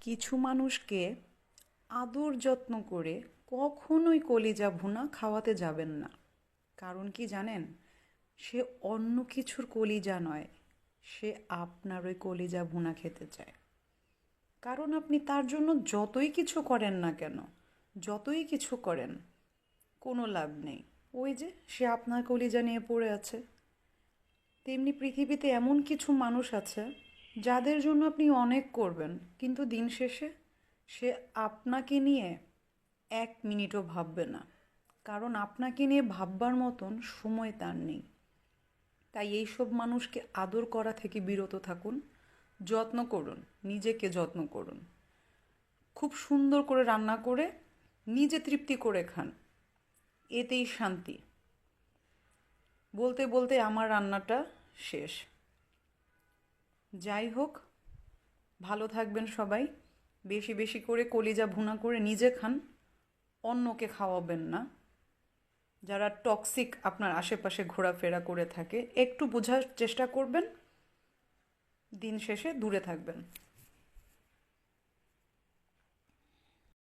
কিছু মানুষকে আদর যত্ন করে কখনোই কলিজা ভুনা খাওয়াতে যাবেন না। কারণ কি জানেন? সে অন্য কিছুর কলিজা নয়, সে আপনার ওই কলিজা ভুনা খেতে চায়। কারণ আপনি তার জন্য যতই কিছু করেন না কেন, যতই কিছু করেন, কোনো লাভ নেই। ওই যে সে আপনার কলিজা নিয়ে পড়ে আছে। তেমনি পৃথিবীতে এমন কিছু মানুষ আছে যাদের জন্য আপনি অনেক করবেন, কিন্তু দিন শেষে সে আপনাকে নিয়ে 1 মিনিটও ভাববে না। কারণ আপনাকে নিয়ে ভাববার মতন সময় তার নেই। তাই এইসব মানুষকে আদর করা থেকে বিরত থাকুন, যত্ন করুন, নিজেকে যত্ন করুন। খুব সুন্দর করে রান্না করে নিজে তৃপ্তি করে খান, এতেই শান্তি। বলতে বলতে আমার রান্নাটা শেষ। যাই হোক, ভালো থাকবেন সবাই। বেশি বেশি করে কলিজা ভুনা করে নিজে খান, অন্যকে খাওয়াবেন না। যারা টক্সিক আপনার আশেপাশে ঘোরাফেরা করে থাকে, একটু বোঝার চেষ্টা করবেন, দিন শেষে দূরে থাকবেন।